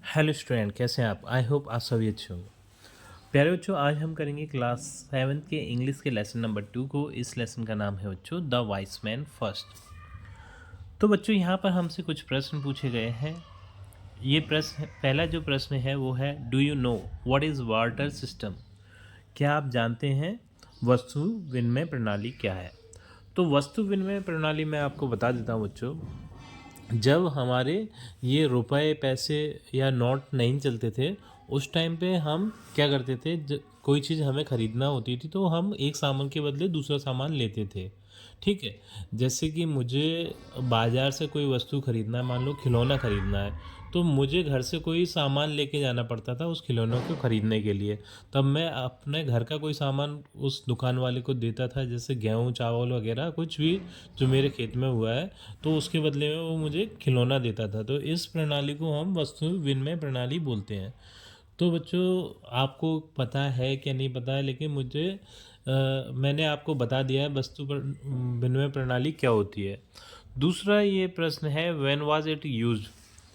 Hello student, कैसे हैं आप? आई होप आप सभी अच्छे होंगे। प्यारे बच्चों, आज हम करेंगे क्लास 7 के इंग्लिश के लेसन नंबर 2 को। इस लेसन का नाम है बच्चों द वाइस मैन फर्स्ट। तो बच्चों यहाँ पर हमसे कुछ प्रश्न पूछे गए हैं। ये प्रश्न, पहला जो प्रश्न है वो है, do you know what is water system? क्या आप जानते हैं वस्तु विनिमय प्रणाली क्या है? तो वस्तु विनिमय प्रणाली मैं आपको बता देता हूँ बच्चों। जब हमारे ये रुपए पैसे या नोट नहीं चलते थे, उस टाइम पे हम क्या करते थे, कोई चीज़ हमें ख़रीदना होती थी तो हम एक सामान के बदले दूसरा सामान लेते थे। ठीक है। जैसे कि मुझे बाज़ार से कोई वस्तु ख़रीदना है, मान लो खिलौना ख़रीदना है, तो मुझे घर से कोई सामान लेके जाना पड़ता था उस खिलौनों को ख़रीदने के लिए। तब मैं अपने घर का कोई सामान उस दुकान वाले को देता था, जैसे गेहूँ चावल वगैरह कुछ भी जो मेरे खेत में हुआ है, तो उसके बदले में वो मुझे खिलौना देता था। तो इस प्रणाली को हम वस्तु विनिमय प्रणाली बोलते हैं। तो बच्चों, आपको पता है क्या नहीं पता है, लेकिन मैंने आपको बता दिया है विनिमय प्रणाली क्या होती है। दूसरा ये प्रश्न है, व्हेन वाज इट यूज्ड?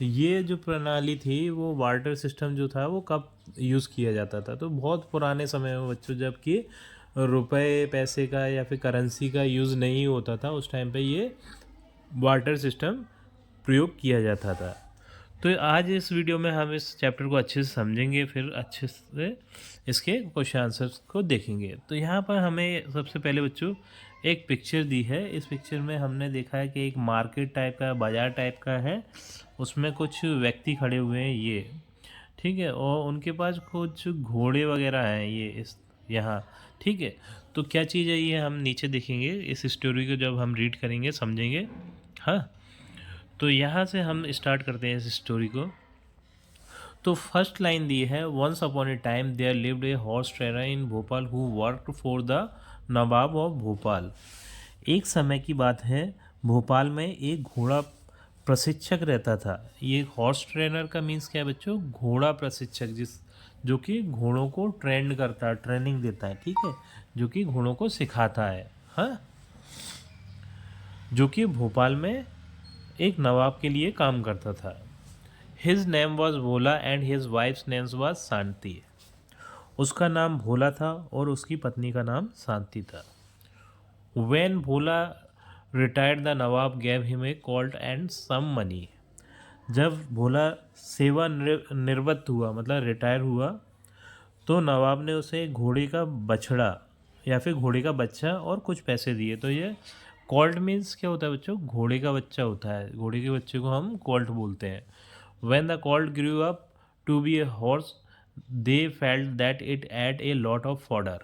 ये जो प्रणाली थी वो वाटर सिस्टम जो था वो कब यूज़ किया जाता था? तो बहुत पुराने समय में बच्चों, जबकि रुपए पैसे का या फिर करेंसी का यूज़ नहीं होता था, उस टाइम पे ये वाटर सिस्टम प्रयोग किया जाता था। तो आज इस वीडियो में हम इस चैप्टर को अच्छे से समझेंगे, फिर अच्छे से इसके क्वेश्चन आंसर्स को देखेंगे। तो यहाँ पर हमें सबसे पहले बच्चों एक पिक्चर दी है। इस पिक्चर में हमने देखा है कि एक मार्केट टाइप का, बाजार टाइप का है। उसमें कुछ व्यक्ति खड़े हुए हैं ये, ठीक है, और उनके पास कुछ घोड़े वगैरह हैं ये इस यहाँ। ठीक है। तो क्या चीज़ है ये हम नीचे देखेंगे, इस स्टोरी को जब हम रीड करेंगे समझेंगे। हाँ, तो यहाँ से हम स्टार्ट करते हैं इस स्टोरी को। तो फर्स्ट लाइन दी है, once upon a time there lived a horse trainer in Bhopal who worked for the Nawab of Bhopal. एक समय की बात है, भोपाल में एक घोड़ा प्रशिक्षक रहता था। ये हॉर्स ट्रेनर का मीन्स क्या है बच्चों? घोड़ा प्रशिक्षक, जो कि घोड़ों को ट्रेंड करता है, ट्रेनिंग देता है, ठीक है, जो कि घोड़ों को सिखाता है। हाँ, जो कि भोपाल में एक नवाब के लिए काम करता था। His name was Bhola and his wife's name was Shanti. उसका नाम भोला था और उसकी पत्नी का नाम शांति था। When Bhola retired the Nawab gave him a colt and some money. जब भोला निवृत्त हुआ, मतलब रिटायर हुआ, तो नवाब ने उसे घोड़े का बछड़ा या फिर घोड़े का बच्चा और कुछ पैसे दिए। तो ये कॉल्ट मीन्स क्या होता है बच्चों? घोड़े का बच्चा होता है। घोड़े के बच्चे को हम कॉल्ट बोलते हैं। When the colt grew up to be a horse, they felt that it had a lot of fodder.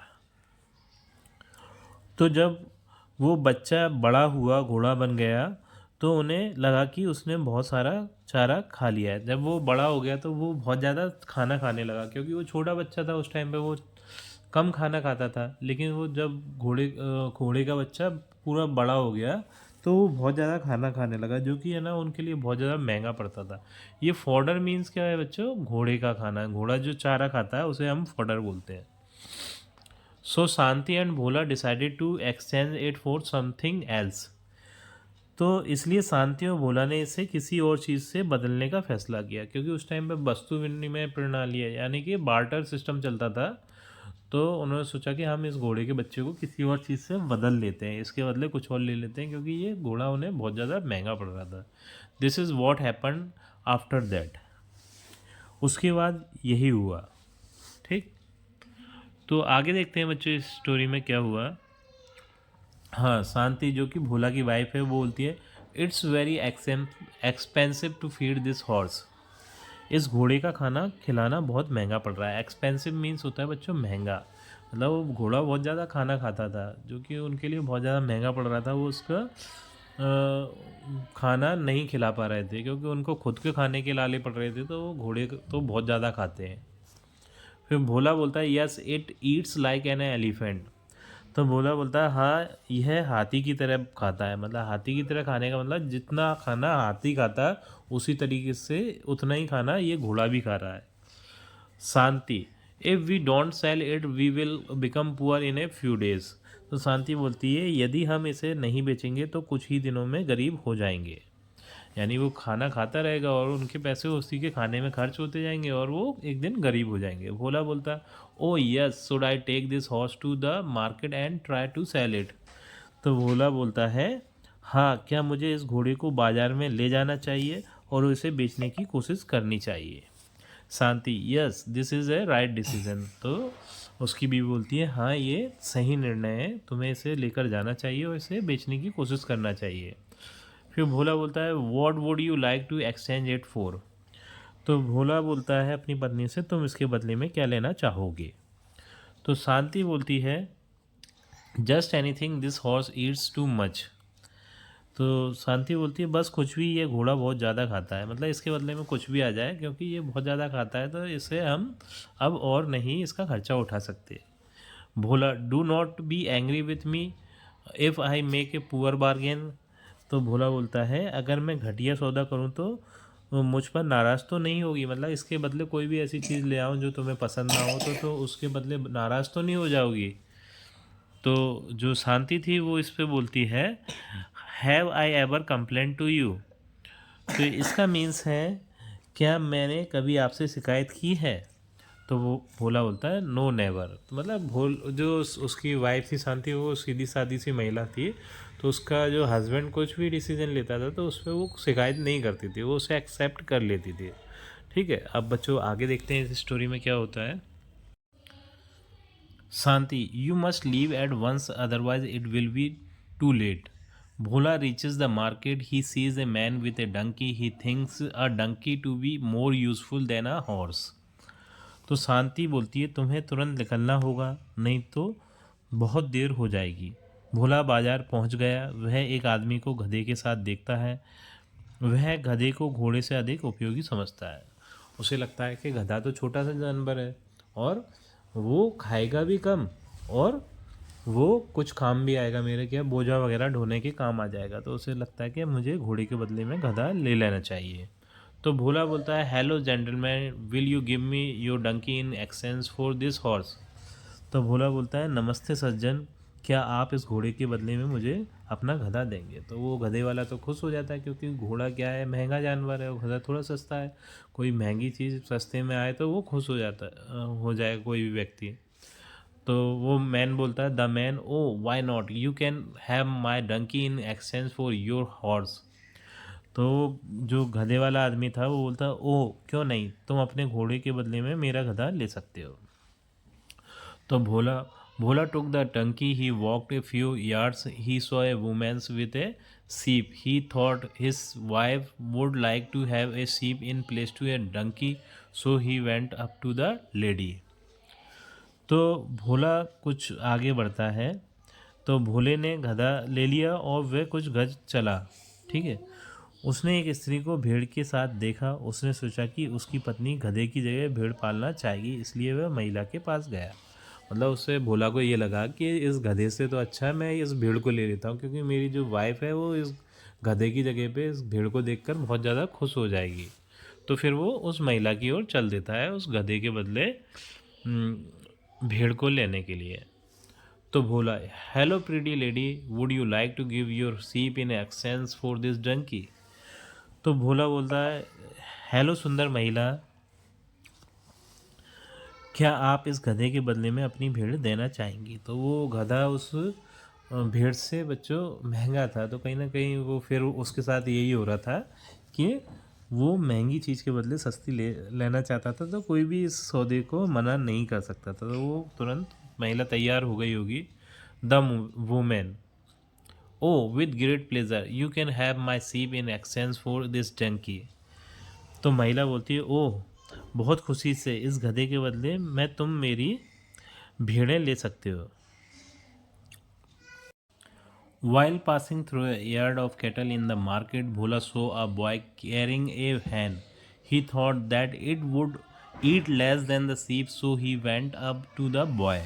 तो जब वो बच्चा बड़ा हुआ, घोड़ा बन गया, तो उन्हें लगा कि उसने बहुत सारा चारा खा लिया है। जब वो बड़ा हो गया तो वो बहुत ज़्यादा खाना खाने लगा, क्योंकि वो छोटा बच्चा था उस टाइम पे, वो कम खाना खाता था। लेकिन वो जब घोड़े का बच्चा पूरा बड़ा हो गया तो वो बहुत ज़्यादा खाना खाने लगा, जो कि है ना उनके लिए बहुत ज़्यादा महंगा पड़ता था। ये फॉडर मीन्स क्या है बच्चों? घोड़े का खाना। घोड़ा जो चारा खाता है उसे हम फॉडर बोलते हैं। So Shanti and Bhola decided to exchange it for something else. तो इसलिए शांति और भोला ने इसे किसी और चीज़ से बदलने का फैसला किया, क्योंकि उस टाइम पे वस्तु विनिमय प्रणाली है, यानी कि बार्टर सिस्टम चलता था। तो उन्होंने सोचा कि हम इस घोड़े के बच्चे को किसी और चीज़ से बदल लेते हैं, इसके बदले कुछ और ले लेते हैं, क्योंकि ये घोड़ा उन्हें बहुत ज़्यादा महंगा पड़ रहा था। This is what happen after that. उसके बाद यही हुआ। ठीक। तो आगे देखते हैं बच्चों इस स्टोरी में क्या हुआ। हाँ, शांति जो कि भोला की वाइफ है, वो बोलती है, it's very expensive to feed this horse. इस घोड़े का खाना खिलाना बहुत महंगा पड़ रहा है। एक्सपेंसिव मीन्स होता है बच्चों महंगा, मतलब वो घोड़ा बहुत ज़्यादा खाना खाता था, जो कि उनके लिए बहुत ज़्यादा महंगा पड़ रहा था। वो उसका खाना नहीं खिला पा रहे थे, क्योंकि उनको खुद के खाने के लाले पड़ रहे थे, तो वो घोड़े तो बहुत ज़्यादा खाते हैं। फिर भोला बोलता है, yes it eats like an elephant. तो भोला बोलता है, हाँ यह हाथी की तरह खाता है। मतलब हाथी की तरह खाने का मतलब जितना खाना हाथी खाता है उसी तरीके से उतना ही खाना ये घोड़ा भी खा रहा है। Shanti, if we don't sell it we will become poor in a few days. तो शांति बोलती है, यदि हम इसे नहीं बेचेंगे तो कुछ ही दिनों में गरीब हो जाएंगे। यानी वो खाना खाता रहेगा और उनके पैसे उसी के खाने में खर्च होते जाएंगे और वो एक दिन गरीब हो जाएंगे। भोला बोलता, oh yes, should I take this horse to the market and try to sell it. तो भोला बोलता है, हाँ, क्या मुझे इस घोड़े को बाजार में ले जाना चाहिए और इसे बेचने की कोशिश करनी चाहिए। Shanti, yes this is a right decision. तो उसकी बीवी बोलती है, हाँ ये सही निर्णय है, तुम्हें इसे लेकर जाना चाहिए और इसे बेचने की कोशिश करना चाहिए। फिर भोला बोलता है, what would you like to exchange it for. तो भोला बोलता है अपनी पत्नी से, तुम इसके बदले में क्या लेना चाहोगे। तो शांति बोलती है, just anything, this horse Yeats too much. तो शांति बोलती है, बस कुछ भी, ये घोड़ा बहुत ज़्यादा खाता है, मतलब इसके बदले में कुछ भी आ जाए, क्योंकि ये बहुत ज़्यादा खाता है तो इसे हम अब और नहीं इसका खर्चा उठा सकते। Bhola, do not be angry with me if I make a poor bargain. तो भोला बोलता है, अगर मैं घटिया सौदा करूं तो मुझ पर नाराज़ तो नहीं होगी, मतलब इसके बदले कोई भी ऐसी चीज़ ले आऊं जो तुम्हें पसंद ना हो तो उसके बदले नाराज़ तो नहीं हो जाओगी। तो जो शांति थी वो इस पे बोलती है, have I ever complain to you. तो इसका मीन्स है, क्या मैंने कभी आपसे शिकायत की है। तो वो भोला बोलता है, नो नेवर। तो मतलब जो उसकी वाइफ थी शांति, वो सीधी सादी सी महिला थी, तो उसका जो हस्बैंड कुछ भी डिसीजन लेता था तो उस पर वो शिकायत नहीं करती थी, वो उसे एक्सेप्ट कर लेती थी। ठीक है, अब बच्चों आगे देखते हैं इस स्टोरी में क्या होता है। Shanti, you must leave at once otherwise it will be too late. Bhola reaches the market. He sees a man with a donkey. He thinks a donkey to be more useful than a horse. तो शांति बोलती है, तुम्हें तुरंत निकलना होगा, नहीं तो बहुत देर हो जाएगी। भोला बाजार पहुंच गया। वह एक आदमी को गधे के साथ देखता है। वह गधे को घोड़े से अधिक उपयोगी समझता है। उसे लगता है कि गधा तो छोटा सा जानवर है और वो खाएगा भी कम और वो कुछ काम भी आएगा, मेरे क्या बोझा वगैरह ढोने के काम आ जाएगा। तो उसे लगता है कि मुझे घोड़े के बदले में गधा ले लेना चाहिए। तो भोला बोलता है, hello gentleman, will you give me your donkey in exchange for this horse. तो भोला बोलता है, नमस्ते सज्जन, क्या आप इस घोड़े के बदले में मुझे अपना गधा देंगे। तो वो गधे वाला तो खुश हो जाता है, क्योंकि घोड़ा क्या है, महंगा जानवर है, और गधा थोड़ा सस्ता है। कोई महंगी चीज़ सस्ते में आए तो वो खुश हो जाता हो जाएगा कोई भी व्यक्ति। तो वो मैन बोलता है, the man, oh why not, you can have my donkey in exchange for your horse. तो जो गधे वाला आदमी था वो बोलता, ओ क्यों नहीं, तुम अपने घोड़े के बदले में मेरा गधा ले सकते हो। तो Bhola took the donkey, he walked a few yards, he saw a women's with a sheep. He thought his wife would like to have a sheep in place to a donkey, so he went up to the lady. तो भोला कुछ आगे बढ़ता है, तो भोले ने गधा ले लिया और वह कुछ गज चला। ठीक है, उसने एक स्त्री को भेड़ के साथ देखा। उसने सोचा कि उसकी पत्नी गधे की जगह भेड़ पालना चाहेगी, इसलिए वह महिला के पास गया। मतलब उससे भोला को ये लगा कि इस गधे से तो अच्छा मैं इस भेड़ को ले लेता हूँ, क्योंकि मेरी जो वाइफ है वो इस गधे की जगह पे इस भेड़ को देखकर बहुत ज़्यादा खुश हो जाएगी। तो फिर वो उस महिला की ओर चल देता है उस गधे के बदले भेड़ को लेने के लिए। तो Bhola, hello pretty lady, would you like to give your sheep in exchange for this donkey. तो भोला बोलता है, हेलो सुंदर महिला, क्या आप इस गधे के बदले में अपनी भेड़ देना चाहेंगी। तो वो गधा उस भेड़ से बच्चों महंगा था, तो कहीं ना कहीं वो फिर उसके साथ यही हो रहा था कि वो महंगी चीज़ के बदले सस्ती लेना चाहता था, तो कोई भी इस सौदे को मना नहीं कर सकता था। तो वो तुरंत महिला तैयार हो गई होगी। The women, oh with great pleasure, you can have my sheep in exchange for this donkey. तो महिला बोलती है, ओह बहुत खुशी से, इस गधे के बदले मैं तुम मेरी भेड़ें ले सकते हो। While passing through a yard of cattle in the market, Bhola saw a boy carrying a hen. He thought that it would eat less than the sheep, so he went up to the boy.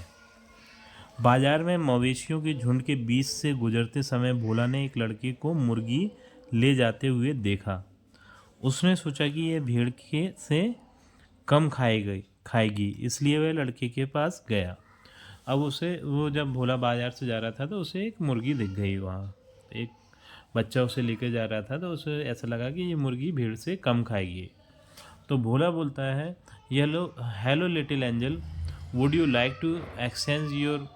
बाजार में मवेशियों के झुंड के बीच से गुजरते समय भोला ने एक लड़के को मुर्गी ले जाते हुए देखा। उसने सोचा कि यह भेड़ के से कम खाएगी, इसलिए वह लड़के के पास गया। अब उसे वो जब भोला बाजार से जा रहा था तो उसे एक मुर्गी दिख गई वहाँ। एक बच्चा उसे लेकर जा रहा था, तो उसे ऐसा लगा कि ये मुर्गी भीड़ से कम खाएगी। तो भोला बोलता है, hello hello little angel, would you like to exchange your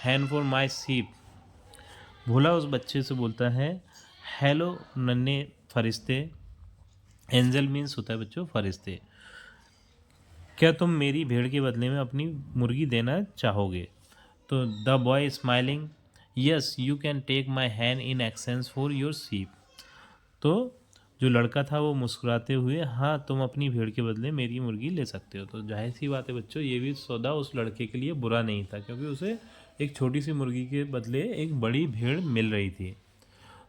hen for my sheep. Bhola उस बच्चे से बोलता है, हेलो नन्हे फरिश्ते, एंजल मीन्स होता है बच्चों फरिश्ते, क्या तुम मेरी भेड़ के बदले में अपनी मुर्गी देना चाहोगे। तो the boy smiling, yes you can take my hen in exchange for your sheep. तो जो लड़का था वो मुस्कुराते हुए, हाँ तुम अपनी भेड़ के बदले मेरी मुर्गी ले सकते हो। तो जाहिर सी बात है बच्चों, ये भी सौदा उस लड़के के लिए बुरा नहीं था, क्योंकि उसे एक छोटी सी मुर्गी के बदले एक बड़ी भेड़ मिल रही थी।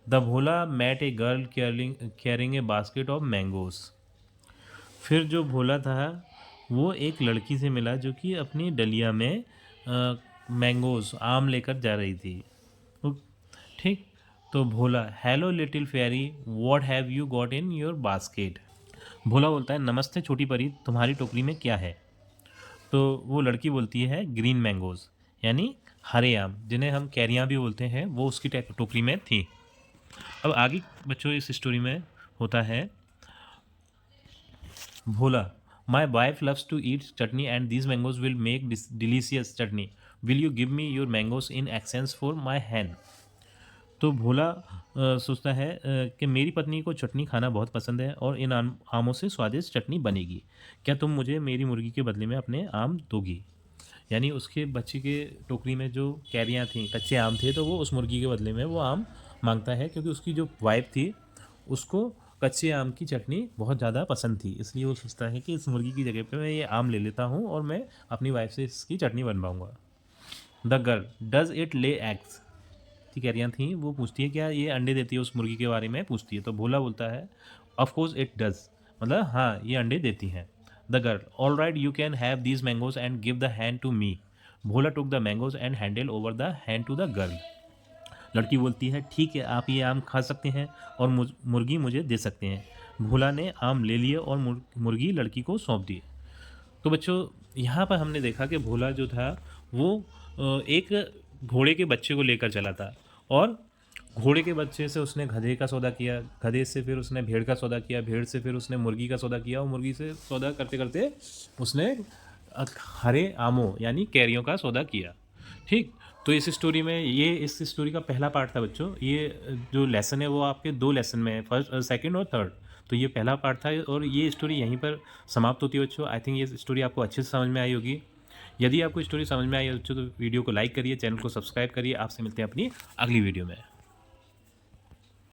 The Bhola met a girl carrying a basket of mangoes. फिर जो भोला था वो एक लड़की से मिला जो कि अपनी डलिया में मैंगोज आम लेकर जा रही थी। ठीक। तो Bhola, hello little fairy, what have you got in your basket. Bhola बोलता है, नमस्ते छोटी परी, तुम्हारी टोकरी में क्या है। तो वो लड़की बोलती है, ग्रीन मैंगोज, यानी हरे आम, जिन्हें हम कैरियाँ भी बोलते हैं, वो उसकी टोकरी में थी। अब आगे बच्चों इस स्टोरी में होता है, Bhola, my wife loves to eat chutney and these mangoes will make delicious chutney, will you give me your mangoes in exchange for my hand. तो भोला सोचता है कि मेरी पत्नी को चटनी खाना बहुत पसंद है और इन आमों से स्वादिष्ट चटनी बनेगी, क्या तुम मुझे मेरी मुर्गी के बदले में अपने आम दोगी। यानी उसके बच्चे के टोकरी में जो कैरियाँ थीं, कच्चे आम थे, तो वो उस मुर्गी के बदले में वो आम मांगता है, क्योंकि उसकी जो वाइफ थी उसको कच्चे आम की चटनी बहुत ज़्यादा पसंद थी, इसलिए वो सोचता है कि इस मुर्गी की जगह पे मैं ये आम ले लेता हूँ और मैं अपनी वाइफ से इसकी चटनी बनवाऊँगा। The girl, does it lay eggs. की कैरियाँ थी, वो पूछती है क्या ये अंडे देती है, उस मुर्गी के बारे में पूछती है। तो भोला बोलता है, ऑफ कोर्स इट डज, मतलब हाँ ये अंडे देती हैं। The girl, all right you can have these mangoes and give the hen to me. Bhola took the mangoes and handed over the hen to the girl. लड़की बोलती है, ठीक है आप ये आम खा सकते हैं और मुर्गी मुझे दे सकते हैं। भोला ने आम ले लिए और मुर्गी लड़की को सौंप दी। तो बच्चों यहाँ पर हमने देखा कि भोला जो था वो एक घोड़े के बच्चे को लेकर चला था, और घोड़े के बच्चे से उसने गधे का सौदा किया, गधे से फिर उसने भेड़ का सौदा किया, भेड़ से फिर उसने मुर्गी का सौदा किया, और मुर्गी से सौदा करते करते उसने हरे आमों यानी कैरियों का सौदा किया। ठीक। तो इस स्टोरी में ये इस स्टोरी का पहला पार्ट था बच्चों। ये जो लेसन है वो आपके 2 लेसन में है, फर्स्ट सेकंड और थर्ड। तो ये पहला पार्ट था और ये स्टोरी यहीं पर समाप्त होती है बच्चों। आई थिंक ये स्टोरी आपको अच्छे से समझ में आई होगी। यदि आपको स्टोरी समझ में आई है बच्चों तो वीडियो को लाइक करिए, चैनल को सब्सक्राइब करिए। आपसे मिलते हैं अपनी अगली वीडियो में।